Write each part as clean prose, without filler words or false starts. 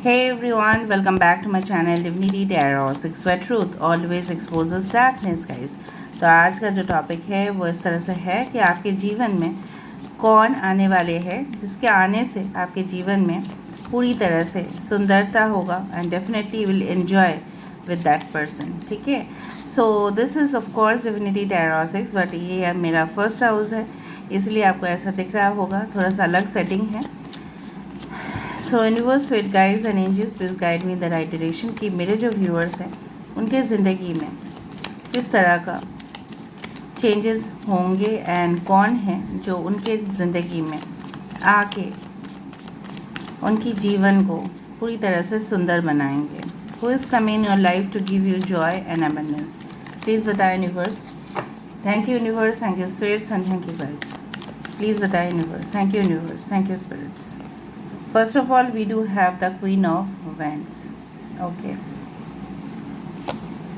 Hey everyone, welcome back to my channel Divinity Tarot 6 where truth always exposes darkness guys। तो आज का जो topic है वो इस तरह से है कि आपके जीवन में कौन आने वाले हैं जिसके आने से आपके जीवन में पूरी तरह से सुंदरता होगा and definitely will enjoy with that person. ठीक है, so this is of course divinity tarot 6 but ये मेरा फर्स्ट हाउस है इसलिए आपको ऐसा दिख रहा होगा, थोड़ा सा अलग सेटिंग है। So universe with guides and angels please guide me the right direction कि मेरे जो व्यूअर्स हैं उनके ज़िंदगी में किस तरह का चेंजेस होंगे एंड कौन है जो उनके ज़िंदगी में आके उनकी जीवन को पूरी तरह से सुंदर बनाएंगे। Who is coming in your life to give you joy and abundance, please बताएं universe. Thank you universe, thank you spirits and thank you guides. Please बताएं universe. Thank you universe, thank you spirits. First of all, we do have the Queen of Wands. Okay.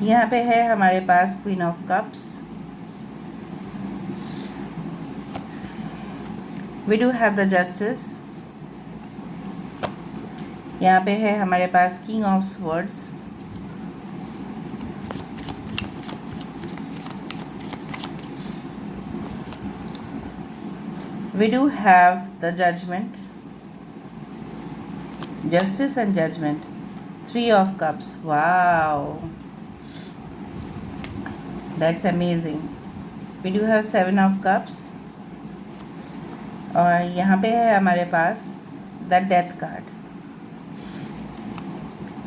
यहाँ पे है हमारे पास Queen of Cups. We do have the Justice. यहाँ पे है हमारे पास King of Swords. We do have the Judgment. Justice and Judgment. Three of Cups. Wow, that's amazing. We do have Seven of Cups. और यहाँ पे है हमारे पास the death card.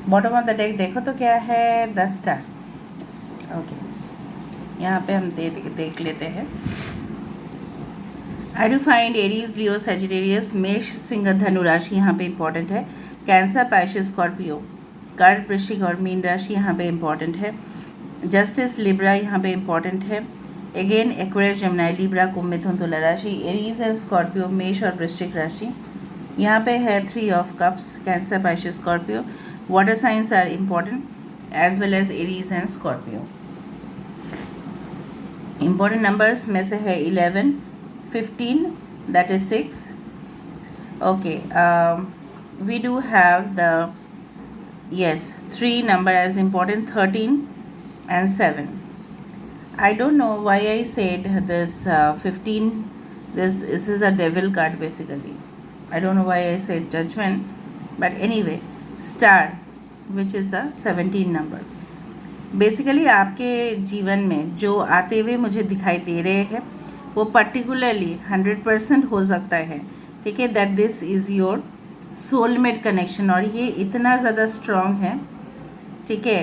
Bottom of the deck देखो तो क्या है, द स्टार। ओके, यहाँ पे हम देख लेते हैं। I do find Aries, Leo, Sagittarius, मेष, सिंह, धनु राशि यहाँ पे इंपॉर्टेंट है। कैंसर, पाइसेस, स्कॉर्पियो, कर्क, वृश्चिक और मीन राशि यहाँ पे इंपॉर्टेंट है। जस्टिस, लिब्रा यहाँ पे इंपॉर्टेंट है। अगेन एक्वेरियस, जेमिनी, लिब्रा, कुंभ, मिथुन, तुला राशि, एरीज एंड स्कॉर्पियो, मेष और वृश्चिक राशि। यहाँ पे है three of cups, Cancer, Pisces, Scorpio. Water signs are important as well as Aries and Scorpio. Important numbers में से है 11, 15, that is 6. Okay, we do have the 3 number as important, 13 and 7. I don't know why I said this 15. This is a devil card basically. I don't know why I said judgment, but anyway, star, which is the 17 number. Basically आपके जीवन में जो आते हुए मुझे दिखाई दे रहे हैं वो पर्टिकुलरली 100% हो सकता है। ठीक है, that this is your soulmate connection और ये इतना ज़्यादा स्ट्रॉन्ग है, ठीक है,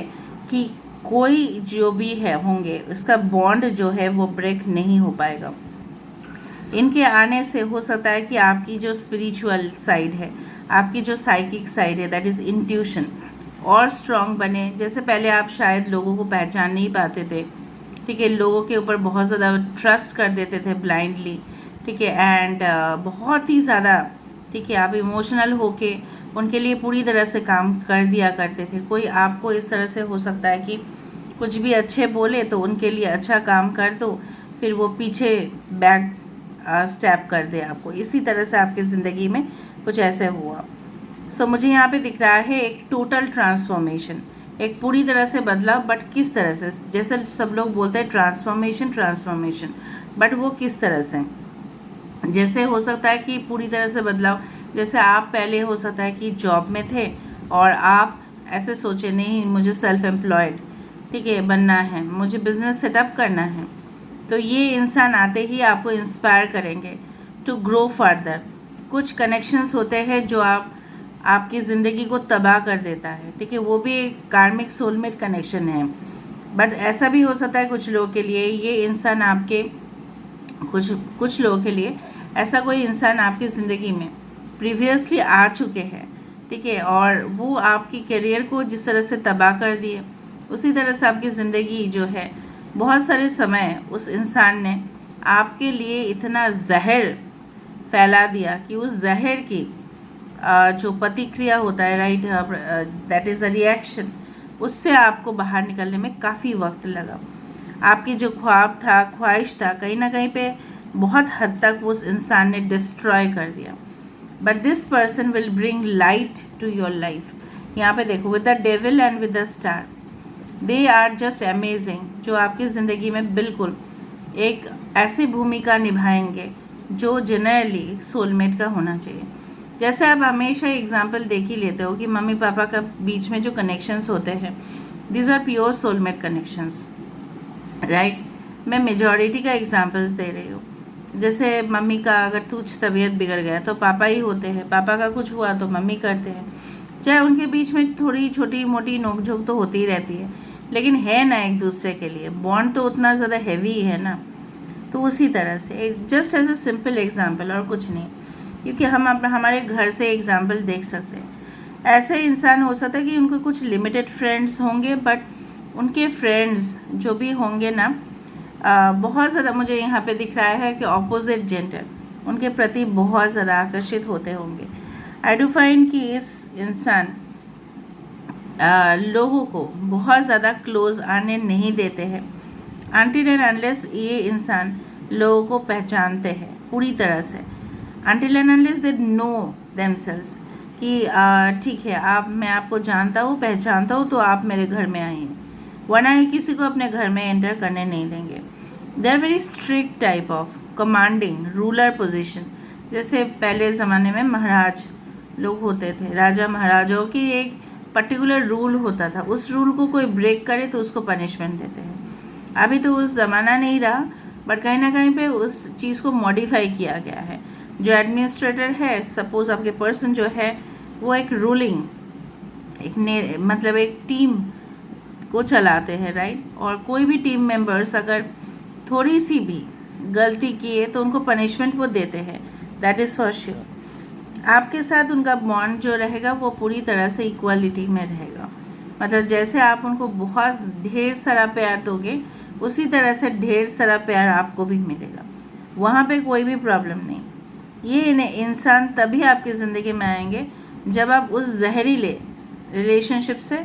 कि कोई जो भी है होंगे उसका बॉन्ड जो है वो ब्रेक नहीं हो पाएगा। इनके आने से हो सकता है कि आपकी जो स्पिरिचुअल साइड है, आपकी जो साइकिक साइड है, दैट इज़ इंट्यूशन, और स्ट्रॉन्ग बने। जैसे पहले आप शायद लोगों को पहचान नहीं पाते थे, ठीक है, लोगों के ऊपर बहुत ज़्यादा ट्रस्ट कर देते थे ब्लाइंडली, ठीक है, एंड बहुत ही ज़्यादा, ठीक है, आप इमोशनल होके उनके लिए पूरी तरह से काम कर दिया करते थे। कोई आपको इस तरह से हो सकता है कि कुछ भी अच्छे बोले तो उनके लिए अच्छा काम कर दो, फिर वो पीछे बैक स्टेप कर दे आपको। इसी तरह से आपकी ज़िंदगी में कुछ ऐसे हुआ। सो मुझे यहाँ पे दिख रहा है एक टोटल ट्रांसफॉर्मेशन, एक पूरी तरह से बदलाव, बट किस तरह से, जैसे सब लोग बोलते हैं ट्रांसफॉर्मेशन, बट वो किस तरह से। जैसे हो सकता है कि पूरी तरह से बदलाव, जैसे आप पहले हो सकता है कि जॉब में थे और आप ऐसे सोचे नहीं मुझे सेल्फ एम्प्लॉयड, ठीक है, बनना है, मुझे बिजनेस सेटअप करना है, तो ये इंसान आते ही आपको इंस्पायर करेंगे टू ग्रो फर्दर। कुछ कनेक्शंस होते हैं जो आपकी ज़िंदगी को तबाह कर देता है, ठीक है, वो भी एक कार्मिक सोलमेट कनेक्शन है। बट ऐसा भी हो सकता है कुछ लोगों के लिए ये इंसान आपके कुछ लोगों के लिए ऐसा कोई इंसान आपकी ज़िंदगी में प्रीवियसली आ चुके हैं, ठीक है, और वो आपकी करियर को जिस तरह से तबाह कर दिए, उसी तरह से आपकी ज़िंदगी जो है बहुत सारे समय उस इंसान ने आपके लिए इतना जहर फैला दिया कि उस जहर की जो प्रतिक्रिया होता है, right, that is a reaction, उससे आपको बाहर निकलने में काफ़ी वक्त लगा। आपकी जो ख्वाब था, ख्वाहिश था, कहीं ना कहीं पे बहुत हद तक उस इंसान ने डिस्ट्रॉय कर दिया। But this person will bring light to your life. यहाँ पे देखो, with the devil and with the star, they are just amazing, जो आपकी ज़िंदगी में बिल्कुल एक ऐसी भूमिका निभाएंगे जो जनरली सोलमेट का होना चाहिए। जैसे आप हमेशा एग्जाम्पल देख ही लेते हो कि मम्मी पापा का बीच में जो कनेक्शंस होते हैं, these are pure soulmate connections, right. मैं मेजॉरिटी का एग्जाम्पल्स दे रही हूँ। जैसे मम्मी का अगर कुछ तबीयत बिगड़ गया तो पापा ही होते हैं, पापा का कुछ हुआ तो मम्मी करते हैं। चाहे उनके बीच में थोड़ी छोटी मोटी नोकझोंक तो होती ही रहती है, लेकिन है ना एक दूसरे के लिए बॉन्ड तो उतना ज़्यादा हैवी है ना। तो उसी तरह से just as a simple example, और कुछ नहीं, क्योंकि हम हमारे घर से एग्जाम्पल देख सकते हैं। ऐसे इंसान हो सकता है कि उनको कुछ लिमिटेड फ्रेंड्स होंगे, बट उनके फ्रेंड्स जो भी होंगे ना, बहुत ज़्यादा मुझे यहाँ पे दिख रहा है कि ऑपोजिट जेंडर उनके प्रति बहुत ज़्यादा आकर्षित होते होंगे। आई डू फाइंड कि इस इंसान लोगों को बहुत ज़्यादा क्लोज आने नहीं देते हैं अनटिल एंड अनलेस ये इंसान लोगों को पहचानते हैं पूरी तरह से, until and unless they know themselves कि ठीक है, मैं आपको जानता हूँ, पहचानता हूँ, तो आप मेरे घर में आइए, वरना ही किसी को अपने घर में एंटर करने नहीं देंगे। They are very strict type of commanding ruler position. जैसे पहले ज़माने में महाराज लोग होते थे, राजा महाराजाओं की एक पर्टिकुलर रूल होता था, उस रूल को कोई ब्रेक करे तो उसको पनिशमेंट देते हैं। अभी तो उस ज़माना नहीं रहा, बट कहीं ना कहीं पे उस चीज़ को मॉडिफाई किया गया है। जो एडमिनिस्ट्रेटर है, सपोज आपके पर्सन जो है वो एक रूलिंग मतलब एक टीम को चलाते हैं, राइट। और कोई भी टीम मेंबर्स अगर थोड़ी सी भी गलती किए तो उनको पनिशमेंट वो देते हैं, दैट इज़ फॉर श्योर। आपके साथ उनका बॉन्ड जो रहेगा वो पूरी तरह से इक्वालिटी में रहेगा, मतलब जैसे आप उनको बहुत ढेर सारा प्यार दोगे उसी तरह से ढेर सारा प्यार आपको भी मिलेगा, वहाँ पे कोई भी प्रॉब्लम नहीं। ये इंसान तभी आपकी ज़िंदगी में आएंगे जब आप उस जहरीले रिलेशनशिप से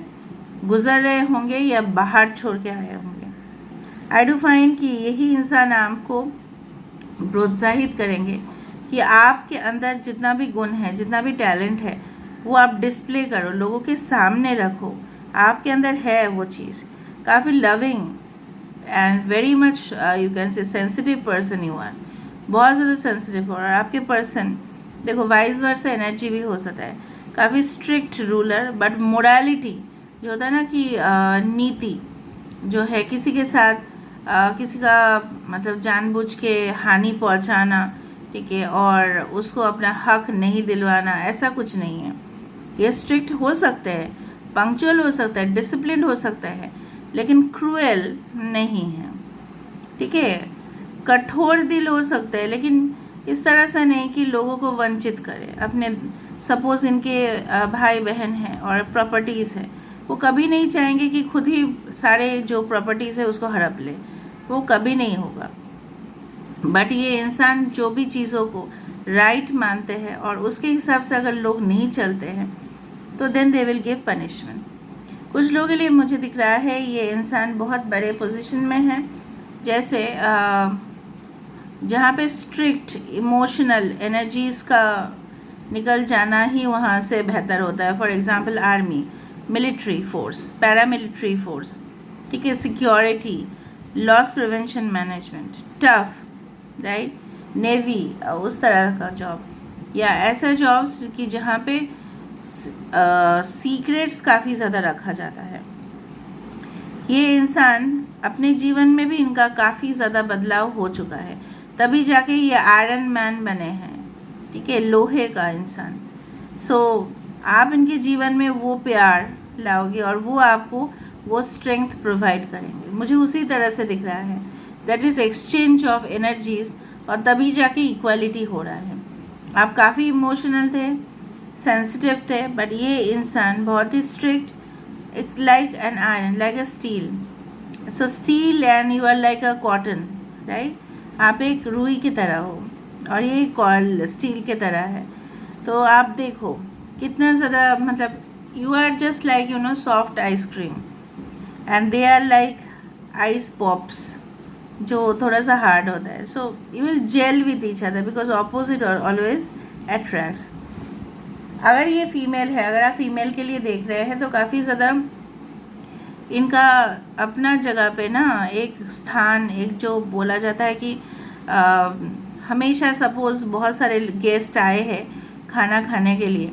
गुजर रहे होंगे या बाहर छोड़ के आए होंगे। आई डू फाइंड कि यही इंसान आपको प्रोत्साहित करेंगे कि आपके अंदर जितना भी गुण है, जितना भी टैलेंट है, वो आप डिस्प्ले करो, लोगों के सामने रखो। आपके अंदर है वो चीज़, काफ़ी loving and very much you can say sensitive person you are, बहुत ज़्यादा सेंसिटिव। और आपके पर्सन देखो वाइस वर्सा एनर्जी भी हो सकता है, काफ़ी स्ट्रिक्ट रूलर, बट मोरालिटी जो होता है ना कि नीति जो है, किसी के साथ किसी का मतलब जानबूझ के हानि पहुंचाना, ठीक है, और उसको अपना हक नहीं दिलवाना, ऐसा कुछ नहीं है। ये स्ट्रिक्ट हो सकते हैं, पंक्चुअल हो सकता है, डिसिप्लिन हो सकता है, लेकिन क्रूएल नहीं है, ठीक है। कठोर दिल हो सकता है, लेकिन इस तरह से नहीं कि लोगों को वंचित करे। अपने सपोज इनके भाई बहन हैं और प्रॉपर्टीज़ है, वो कभी नहीं चाहेंगे कि खुद ही सारे जो प्रॉपर्टीज़ है उसको हड़प ले, वो कभी नहीं होगा। बट ये इंसान जो भी चीज़ों को राइट मानते हैं और उसके हिसाब से अगर लोग नहीं चलते हैं तो then they will give punishment. कुछ लोगों के लिए मुझे दिख रहा है ये इंसान बहुत बड़े पोजीशन में है, जैसे जहाँ पे स्ट्रिक्ट इमोशनल एनर्जीज़ का निकल जाना ही वहाँ से बेहतर होता है। For example army, military force, paramilitary force, ठीक है, security, loss prevention management, tough, right, navy, उस तरह का जॉब, या ऐसे जॉब्स कि जहाँ पे सीक्रेट्स काफ़ी ज़्यादा रखा जाता है। ये इंसान अपने जीवन में भी इनका काफ़ी ज़्यादा बदलाव हो चुका है, तभी जाके ये आयरन मैन बने हैं, ठीक है, लोहे का इंसान। सो आप इनके जीवन में वो प्यार लाओगे और वो आपको वो स्ट्रेंथ प्रोवाइड करेंगे। मुझे उसी तरह से दिख रहा है, that is exchange of energies, और तभी जाके इक्वालिटी हो रहा है। आप काफ़ी इमोशनल थे, सेंसिटिव थे, बट ये इंसान बहुत ही strict, it's like an iron, like a steel. So steel and you are like a cotton, right. आप एक रुई की तरह हो और ये कॉल स्टील के तरह है। तो आप देखो कितना ज़्यादा, मतलब you are just like you know soft ice cream and they are like ice pops जो थोड़ा सा हार्ड होता है। So you will gel with each other because opposite always attracts. अगर ये फीमेल है, अगर आप फीमेल के लिए देख रहे हैं तो काफ़ी ज़्यादा इनका अपना जगह पे ना एक स्थान, एक जो बोला जाता है कि हमेशा सपोज बहुत सारे गेस्ट आए हैं खाना खाने के लिए,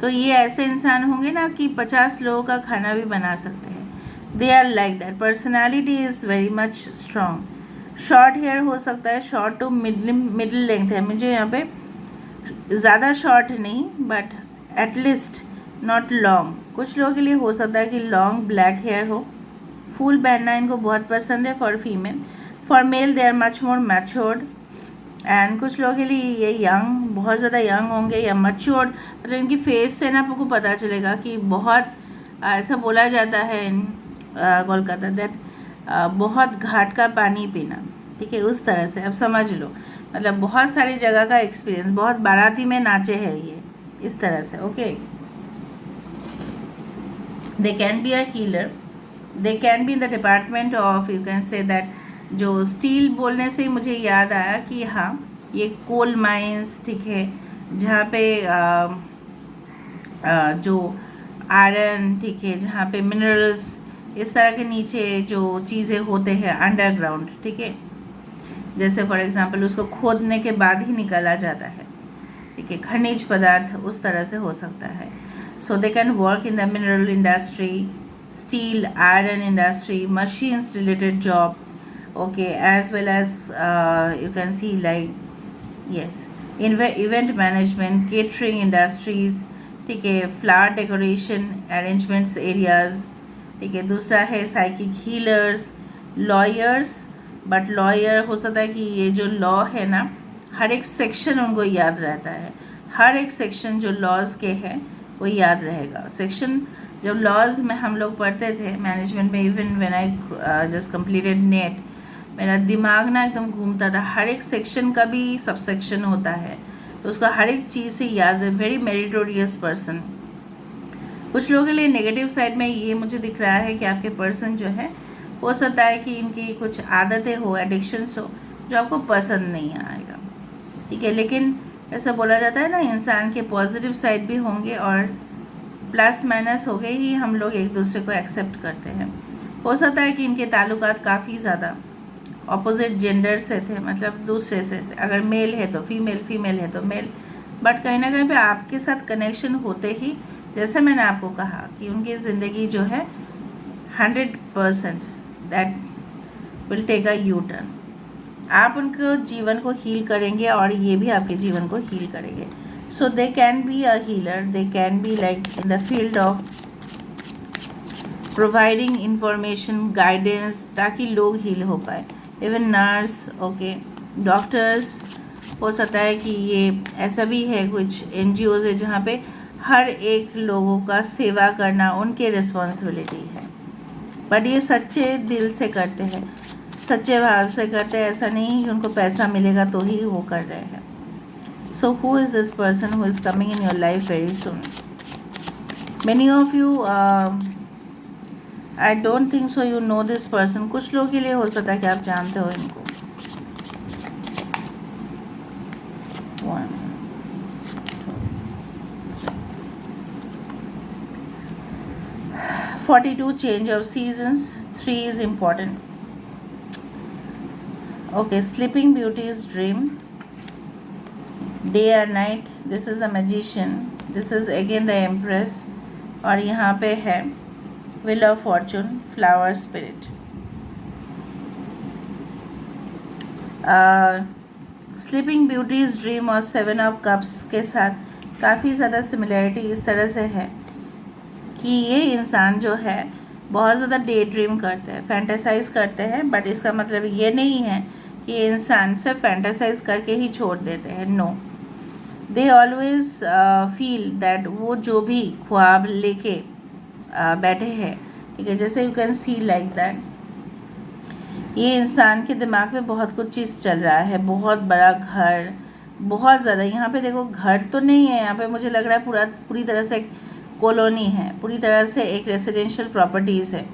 तो ये ऐसे इंसान होंगे ना कि 50 लोगों का खाना भी बना सकते हैं। They are like that, personality is very much strong. Short hair हो सकता है, शॉर्ट टू मिडिल लेंथ है मुझे यहाँ पे, ज़्यादा शॉर्ट नहीं बट एटलीस्ट नॉट लॉन्ग। कुछ लोगों के लिए हो सकता है कि लॉन्ग ब्लैक हेयर हो। फूल पहनना इनको बहुत पसंद है for female. For male they are much more matured. And कुछ लोगों के लिए ये यंग, बहुत ज़्यादा यंग होंगे या मैच्योर्ड, मतलब इनकी फेस से ना आपको पता चलेगा कि बहुत, ऐसा बोला जाता है इन कोलकाता दैट बहुत घाट का पानी पीना, ठीक है, उस तरह से अब समझ लो, मतलब बहुत सारी जगह का एक्सपीरियंस, बहुत बाराती में नाचे हैं ये, इस तरह से। Okay, they can be a healer, they can be in the department of, you can say that, जो स्टील बोलने से ही मुझे याद आया कि हाँ, ये कोल माइंस, ठीक है, जहाँ पे जो आयरन, ठीक है, जहाँ पे मिनरल्स, इस तरह के नीचे जो चीज़ें होते हैं अंडरग्राउंड, ठीक है, जैसे फॉर एग्जांपल उसको खोदने के बाद ही निकाला जाता है, ठीक है, खनिज पदार्थ, उस तरह से हो सकता है। So they can work in the mineral industry, steel, iron industry, machines related job, okay, as well as you can see like yes event management, catering industries, ठीक है, फ्लावर डेकोरेशन अरेंजमेंट्स एरियाज, ठीक है। दूसरा है psychic healers, lawyers, but lawyer हो सकता है कि ये जो लॉ है ना, हर एक सेक्शन उनको याद रहता है, हर एक सेक्शन जो लॉज के हैं वो याद रहेगा। सेक्शन जब लॉज में हम लोग पढ़ते थे मैनेजमेंट में, even when I just completed net, मेरा दिमाग ना एकदम घूमता था, हर एक सेक्शन का भी सब सेक्शन होता है, तो उसका हर एक चीज़ से याद है। Very meritorious person. कुछ लोगों के लिए नेगेटिव साइड में ये मुझे दिख रहा है कि आपके पर्सन जो है, हो सकता है कि इनकी कुछ आदतें हो, एडिक्शंस हो, जो आपको पसंद नहीं आएगा, ठीक है। लेकिन ऐसा बोला जाता है ना, इंसान के पॉजिटिव साइड भी होंगे और प्लस माइनस हो गए ही हम लोग एक दूसरे को एक्सेप्ट करते हैं। हो सकता है कि इनके ताल्लुकात काफ़ी ज़्यादा ऑपोजिट जेंडर से थे, मतलब दूसरे से, अगर मेल है तो फीमेल, फीमेल है तो मेल, बट कहीं ना कहीं पे आपके साथ कनेक्शन होते ही, जैसे मैंने आपको कहा कि उनकी ज़िंदगी जो है 100% that will take a U turn. आप उनको जीवन को हील करेंगे और ये भी आपके जीवन को हील करेंगे। So they can be a healer, they can be like in the field of providing information, guidance, ताकि लोग हील हो पाए। इवन नर्स, ओके, डॉक्टर्स, हो सकता है कि ये ऐसा भी है, कुछ NGOs है जहाँ पे हर एक लोगों का सेवा करना उनकी रिस्पॉन्सिबिलिटी है, बट ये सच्चे दिल से करते हैं, सच्चे भाव से करते हैं, ऐसा नहीं कि उनको पैसा मिलेगा तो ही वो कर रहे हैं। So who is this person who is coming in your life very soon? Many of you, I don't think so you know this person. कुछ लोगों के लिए हो सकता है कि आप जानते हो इनको। 1 42 change of seasons, 3 is important. Okay, Sleeping Beauty's dream, day or night, this is the magician, this is again the empress, और यहाँ पे है Wheel of Fortune, Flower Spirit. Sleeping beauties dream और 7 ऑफ कप्स के साथ काफ़ी ज़्यादा similarity इस तरह से है कि ये इंसान जो है बहुत ज़्यादा डे ड्रीम करते हैं, फैंटेसाइज करते हैं, बट इसका मतलब ये नहीं है कि ये इंसान सिर्फ फैंटेसाइज करके ही छोड़ देते हैं। No, they always feel that वो जो भी ख्वाब लेके बैठे हैं, ठीक है, जैसे you can see like that, ये इंसान के दिमाग में बहुत कुछ चीज़ चल रहा है, बहुत बड़ा घर, बहुत ज़्यादा, यहाँ पे देखो घर तो नहीं है, यहाँ पे मुझे लग रहा है पूरी तरह से कॉलोनी है, पूरी तरह से एक रेसिडेंशियल प्रॉपर्टीज़ है।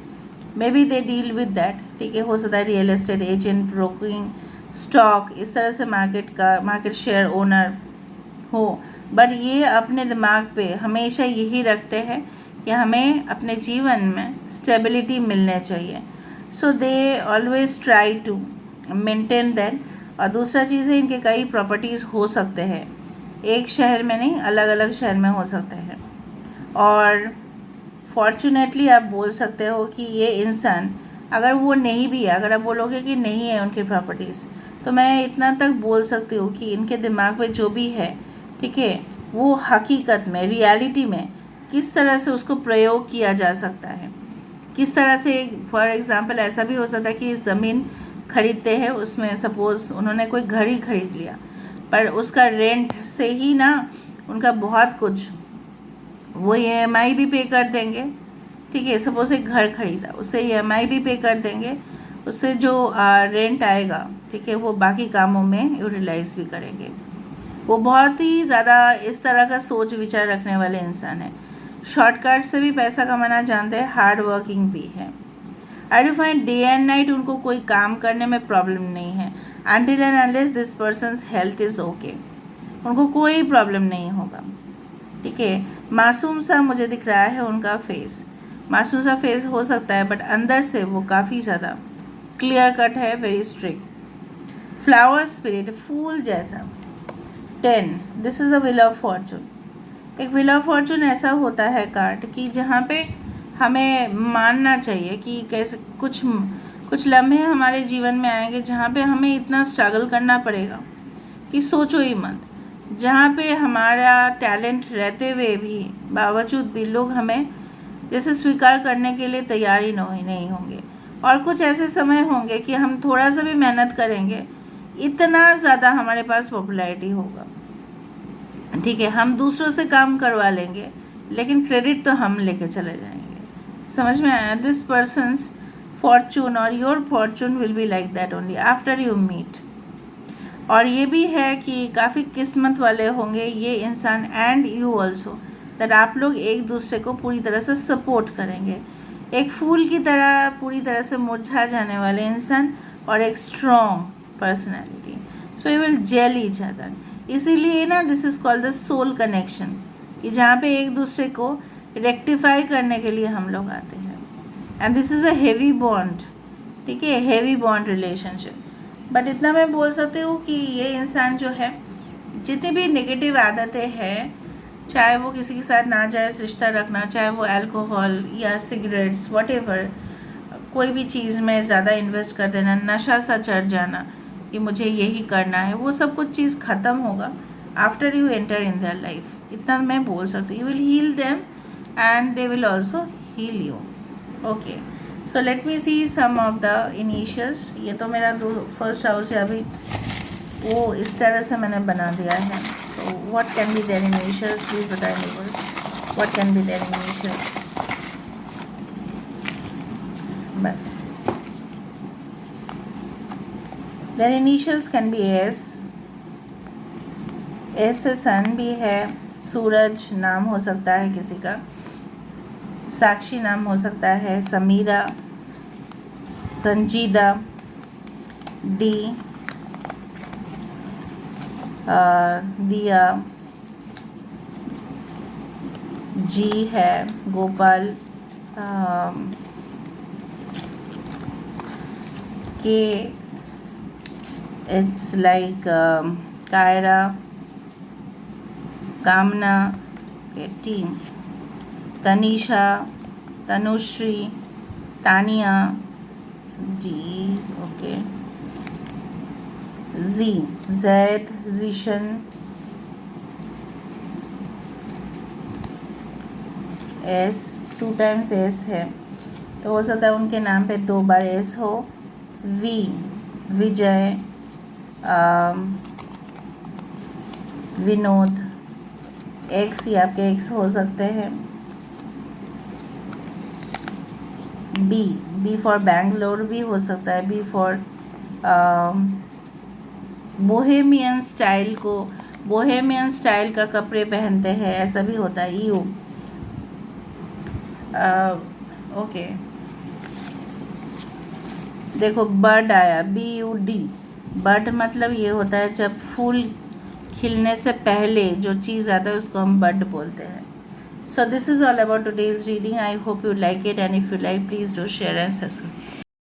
May be they deal with that, ठीक है, हो सकता है real estate agent, broking, stock, इस तरह से मार्केट शेयर ओनर हो, बट ये अपने दिमाग पे हमेशा यही रखते हैं कि हमें अपने जीवन में स्टेबिलिटी मिलने चाहिए, so they always try to maintain that. और दूसरा चीज़ है, इनके कई प्रॉपर्टीज़ हो सकते हैं, एक शहर में नहीं, अलग अलग शहर में हो सकते हैं। और फॉर्चुनेटली आप बोल सकते हो कि ये इंसान, अगर वो नहीं भी है, अगर आप बोलोगे कि नहीं है उनकी प्रॉपर्टीज़, तो मैं इतना तक बोल सकती हूँ कि इनके दिमाग में जो भी है, ठीक है, वो हकीकत में, रियलिटी में किस तरह से उसको प्रयोग किया जा सकता है, किस तरह से। फॉर एग्ज़ाम्पल ऐसा भी हो सकता है कि ज़मीन खरीदते हैं, उसमें सपोज़ उन्होंने कोई घर ही खरीद लिया, पर उसका रेंट से ही ना उनका बहुत कुछ, वो EMI भी पे कर देंगे, ठीक है। सपोज़ एक घर खरीदा, उससे EMI भी पे कर देंगे, उससे जो रेंट आएगा, ठीक है, वो बाकी कामों में यूटिलाइज भी करेंगे। वो बहुत ही ज़्यादा इस तरह का सोच विचार रखने वाले इंसान है। शॉर्टकट से भी पैसा कमाना जानते हैं, हार्ड वर्किंग भी है। I do find day and night उनको कोई काम करने में प्रॉब्लम नहीं है, until and unless this persons health is okay, उनको कोई प्रॉब्लम नहीं होगा, ठीक है। मासूम सा मुझे दिख रहा है उनका फेस, मासूम सा फेस हो सकता है, बट अंदर से वो काफ़ी ज़्यादा क्लियर कट है, वेरी स्ट्रिक्ट। फ्लावर स्पिरिट, फूल जैसा। 10, this is a wheel of Fortune. एक व्हील ऑफ फॉर्चून ऐसा होता है कार्ड कि जहाँ पे हमें मानना चाहिए कि कैसे कुछ लम्हे हमारे जीवन में आएंगे जहाँ पे हमें इतना स्ट्रगल करना पड़ेगा कि सोचो ही मत, जहाँ पे हमारा टैलेंट रहते हुए भी बावजूद भी लोग हमें जैसे स्वीकार करने के लिए तैयार ही नहीं होंगे। और कुछ ऐसे समय होंगे कि हम थोड़ा सा भी मेहनत करेंगे, इतना ज़्यादा हमारे पास पॉपुलैरिटी होगा, ठीक है, हम दूसरों से काम करवा लेंगे, लेकिन क्रेडिट तो हम लेके चले जाएंगे। समझ में आया? दिस पर्सन्स फॉर्चून और your fortune will be like that only after you meet. और ये भी है कि काफ़ी किस्मत वाले होंगे ये इंसान एंड यू ऑल्सो, दैट आप लोग एक दूसरे को पूरी तरह से सपोर्ट करेंगे। एक फूल की तरह पूरी तरह से मुरझा जाने वाले इंसान और एक strong personality, so you will gel each other. इसीलिए ना this is called the soul connection, कि जहाँ पे एक दूसरे को रेक्टिफाई करने के लिए हम लोग आते हैं। And this is a heavy bond, ठीक है, हेवी बॉन्ड रिलेशनशिप। बट इतना मैं बोल सकती हूँ कि ये इंसान जो है, जितनी भी नेगेटिव आदतें हैं, चाहे वो किसी के साथ नाजायज़ रिश्ता रखना, चाहे वो अल्कोहल या सिगरेट्स, व्हाटएवर, कोई भी चीज़ में ज़्यादा इन्वेस्ट कर देना, नशा सा चढ़ जाना कि मुझे यही करना है, वो सब कुछ चीज़ ख़त्म होगा after you enter in their life. इतना मैं बोल सकती हूँ। You will heal them and they will also heal you. Okay, so let me see some of the initials. ये तो मेरा फर्स्ट हाउस है, अभी वो इस तरह से मैंने बना दिया है। तो what can be their initials, please बताइए बस, what can be their initials, बस। Their initials can be S, S से सन भी है, सूरज नाम हो सकता है किसी का, साक्षी नाम हो सकता है, समीरा, संजीदा, डी, दिया, जी है, गोपाल, के, it's like Kiara, Kamna, Tim, Tanisha, Tanushree, Tania, Z, okay, Z, Zaid, Zeeshan, S, 2 times S है, तो हो सकता है उनके नाम पे 2 बार एस हो। वी, विजय, विनोद, एक्स ही आपके एक्स हो सकते हैं। बी, बी फॉर बैंगलोर भी हो सकता है, बी फॉर बोहेमियन स्टाइल को, बोहेमियन स्टाइल का कपड़े पहनते हैं, ऐसा भी होता है। यू, ओके, देखो बर्ड आया, BUD, बर्ड मतलब ये होता है जब फूल खिलने से पहले जो चीज़ आता है उसको हम बड बोलते हैं. So this is all about today's reading. I hope you like it, and if you like, please do share and subscribe.